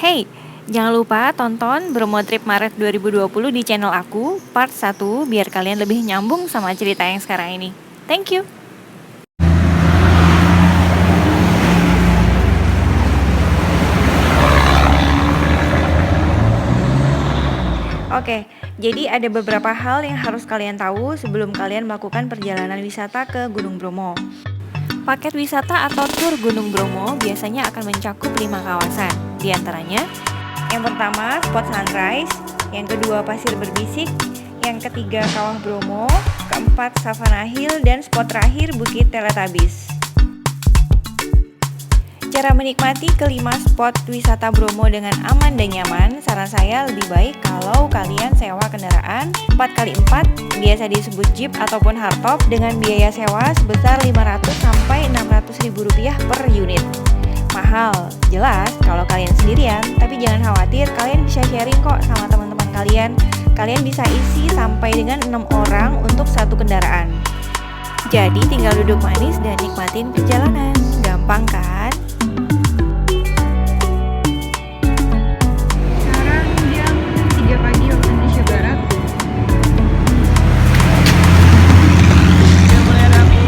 Hey, jangan lupa tonton Bromo Trip Maret 2020 di channel aku, part 1, biar kalian lebih nyambung sama cerita yang sekarang ini. Thank you! Oke, jadi ada beberapa hal yang harus kalian tahu sebelum kalian melakukan perjalanan wisata ke Gunung Bromo. Paket wisata atau tur Gunung Bromo biasanya akan mencakup 5 kawasan. Di antaranya, yang pertama spot sunrise, yang kedua pasir berbisik, yang ketiga kawah Bromo, keempat Savana Hill, dan spot terakhir Bukit Teletubbies. Cara menikmati kelima spot wisata Bromo dengan aman dan nyaman, saran saya lebih baik kalau kalian sewa kendaraan 4x4, biasa disebut jeep ataupun hardtop, dengan biaya sewa sebesar 500 sampai 600 ribu rupiah per unit. Mahal, jelas kalau kalian sendirian, tapi jangan khawatir, kalian bisa sharing kok sama teman-teman kalian. Kalian bisa isi sampai dengan 6 orang untuk satu kendaraan. Jadi tinggal duduk manis dan nikmatin perjalanan. Gampang kan? Sekarang jam 3 pagi waktu Indonesia Barat. Udah mulai rapi.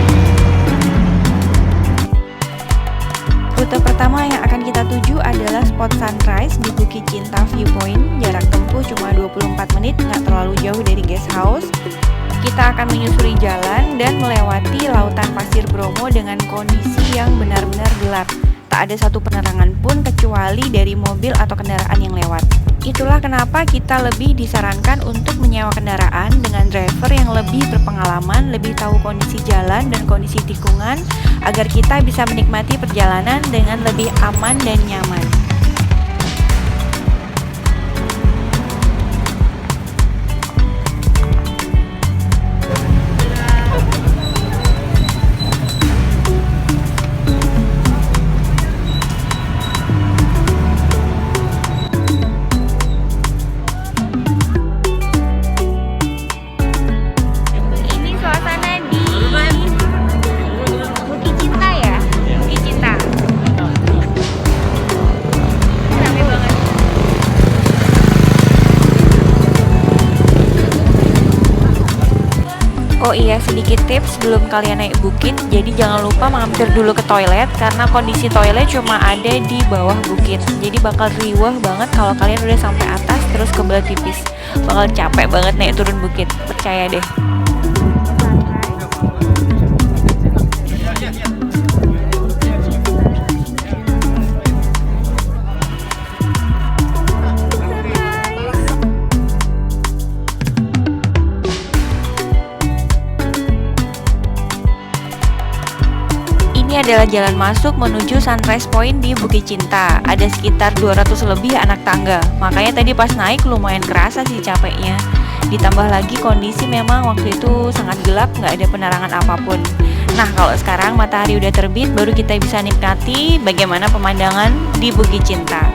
Rute pertama yang akan kita tuju adalah spot sunrise di Bukit Cinta Viewpoint. Jarak tempuh cuma 24 menit, nggak terlalu jauh dari guest house. Kita akan menyusuri jalan dan melewati lautan pasir Bromo dengan kondisi yang benar-benar gelap. Tak ada satu penerangan pun kecuali dari mobil atau kendaraan yang lewat. Itulah kenapa kita lebih disarankan untuk menyewa kendaraan dengan driver yang lebih berpengalaman, lebih tahu kondisi jalan dan kondisi tikungan, agar kita bisa menikmati perjalanan dengan lebih aman dan nyaman. Ini suasana di Bukit Cinta ya? Bukit Cinta. Rame banget. Oh iya, sedikit tips sebelum kalian naik bukit, jadi jangan lupa mampir dulu ke toilet karena kondisi toilet cuma ada di bawah bukit. Jadi bakal riwah banget kalau kalian udah sampai atas terus kebelet pipis. Bakal capek banget naik turun bukit, percaya deh. Ini adalah jalan masuk menuju Sunrise Point di Bukit Cinta. Ada sekitar 200 lebih anak tangga. Makanya tadi pas naik lumayan kerasa sih capeknya. Ditambah lagi kondisi memang waktu itu sangat gelap, nggak ada penerangan apapun. Nah, kalau sekarang matahari udah terbit, baru kita bisa nikmati bagaimana pemandangan di Bukit Cinta.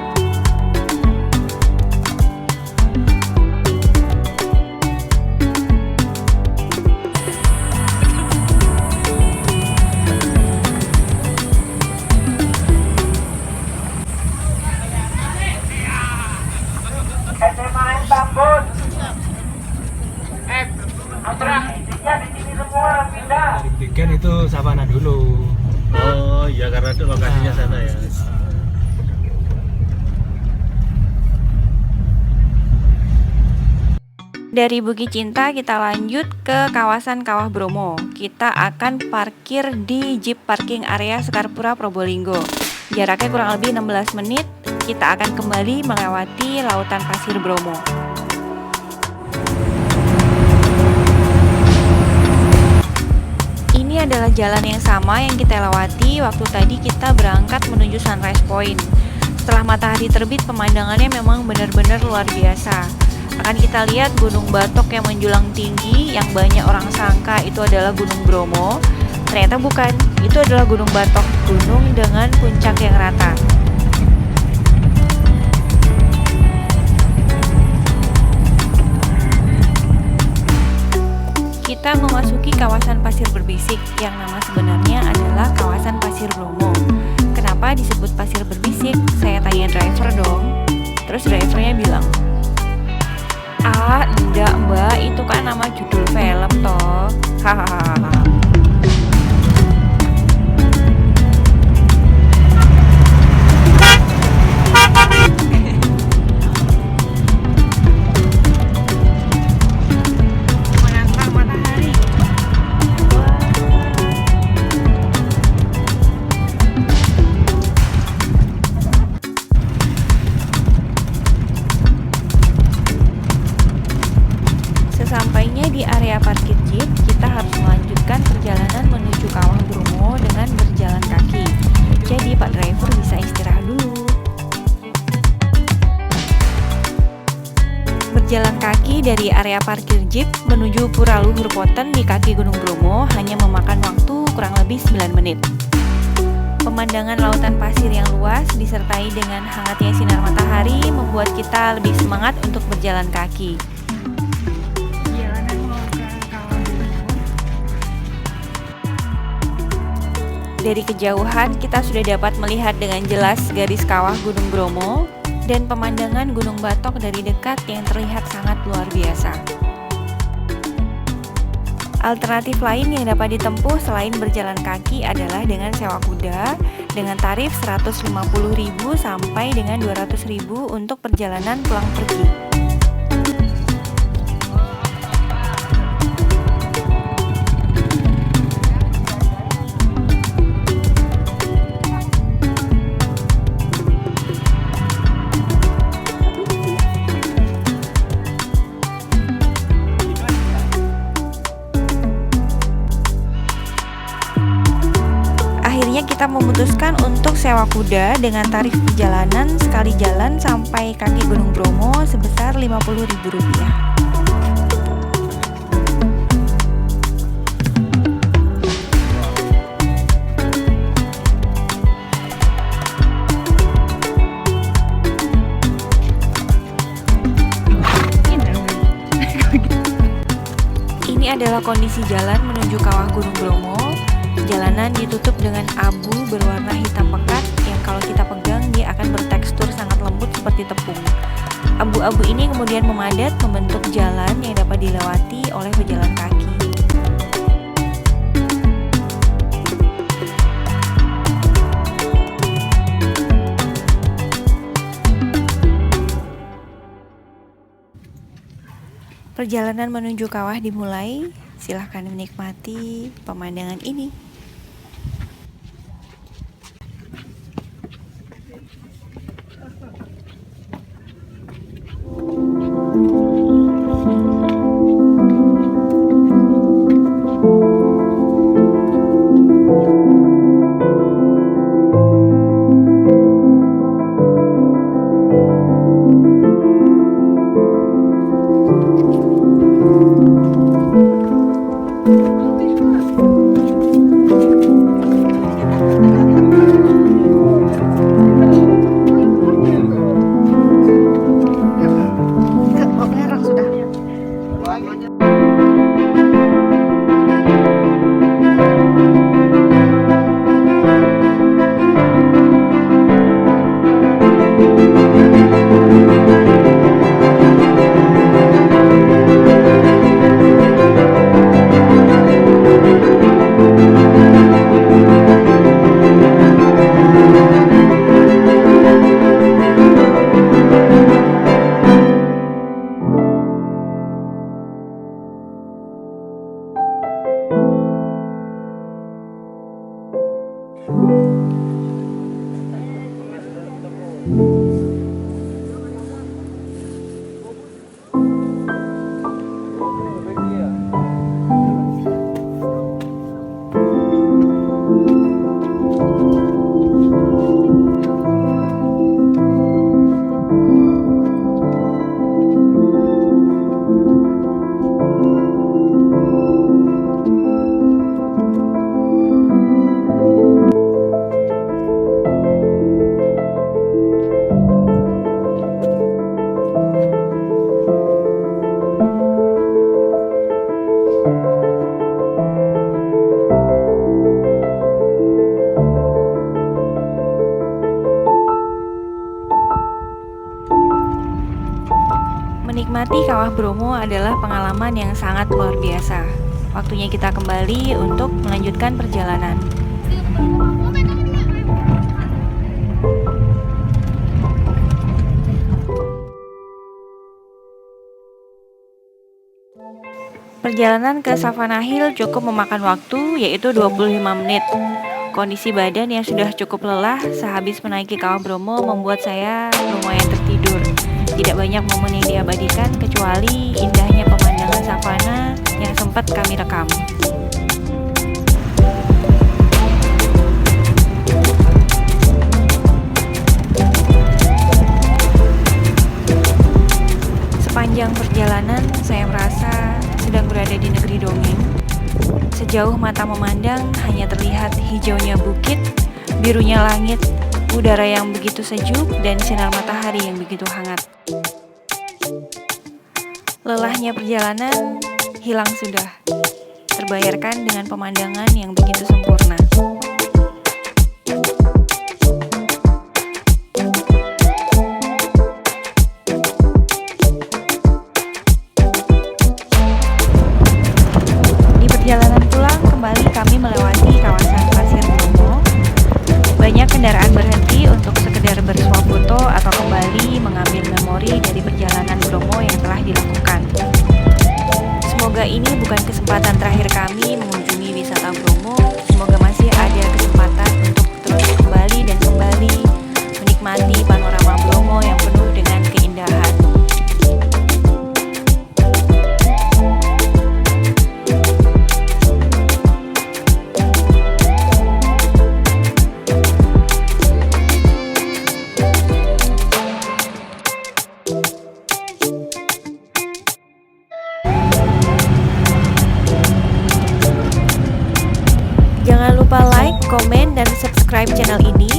Weekend itu savana dulu. Oh iya, karena itu lokasinya sana ya. Dari Bukit Cinta kita lanjut ke kawasan Kawah Bromo. Kita akan parkir di Jeep Parking Area Sekarpura Probolinggo. Jaraknya kurang lebih 16 menit. Kita akan kembali melewati lautan pasir Bromo. Ini adalah jalan yang sama yang kita lewati waktu tadi kita berangkat menuju Sunrise Point. Setelah matahari terbit, pemandangannya memang benar-benar luar biasa. Akan kita lihat Gunung Batok yang menjulang tinggi, yang banyak orang sangka itu adalah Gunung Bromo. Ternyata bukan, itu adalah Gunung Batok, gunung dengan puncak yang rata. Kita memasuki kawasan pasir berbisik yang nama sebenarnya adalah kawasan pasir Bromo. Kenapa disebut pasir berbisik? Saya tanya driver dong. Terus drivernya bilang, "Ah, enggak mbak, itu kan nama judul film toh." Hahaha. Menantang matahari. Sesampainya di area parkir jeep, kita harus melanjutkan perjalanan menuju Kawah Bromo dengan berjalan kaki. Jadi Pak driver bisa istirahat dulu. Berjalan kaki dari area parkir jeep menuju Pura Luhur Poten di kaki Gunung Bromo hanya memakan waktu kurang lebih 9 menit. Pemandangan lautan pasir yang luas disertai dengan hangatnya sinar matahari membuat kita lebih semangat untuk berjalan kaki. Jalanan mau ke Kawah Bromo. Dari kejauhan kita sudah dapat melihat dengan jelas garis kawah Gunung Bromo dan pemandangan Gunung Batok dari dekat yang terlihat sangat luar biasa. Alternatif lain yang dapat ditempuh selain berjalan kaki adalah dengan sewa kuda dengan tarif 150.000 sampai dengan 200.000 untuk perjalanan pulang pergi. Akhirnya kita memutuskan untuk sewa kuda dengan tarif perjalanan sekali jalan sampai kaki Gunung Bromo sebesar Rp50.000. Ini adalah kondisi jalan menuju Kawah Gunung Bromo. Jalanan ditutup dengan abu berwarna hitam pekat yang kalau kita pegang dia akan bertekstur sangat lembut seperti tepung. Abu-abu ini kemudian memadat membentuk jalan yang dapat dilewati oleh pejalan kaki. Perjalanan menuju kawah dimulai. Silahkan menikmati pemandangan ini. Menikmati Kawah Bromo adalah pengalaman yang sangat luar biasa. Waktunya kita kembali untuk melanjutkan perjalanan. Perjalanan ke Savannah Hill cukup memakan waktu, yaitu 25 menit. Kondisi badan yang sudah cukup lelah sehabis menaiki Kawah Bromo membuat saya lumayan tertidur. Tidak banyak momen yang diabadikan kecuali indahnya pemandangan savana yang sempat kami rekam. Sepanjang perjalanan saya merasa sedang berada di negeri dongeng. Sejauh mata memandang hanya terlihat hijaunya bukit, birunya langit, udara yang begitu sejuk, dan sinar matahari yang begitu hangat. Lelahnya perjalanan hilang sudah, terbayarkan dengan pemandangan yang begitu sempurna. Di perjalanan pulang kembali kami melewati kawasan Pasir Bromo. Banyak kendaraan berhenti untuk sekedar bersuap foto atau kembali mengambil memori dari perjalanan Bromo yang telah dilakukan. Semoga ini bukan kesempatan terakhir kami mengunjungi wisata Bromo. Semoga masih ada kesempatan untuk terus kembali dan kembali menikmati panorama Bromo yang penuh dengan keindahan. Jangan lupa like, komen, dan subscribe channel ini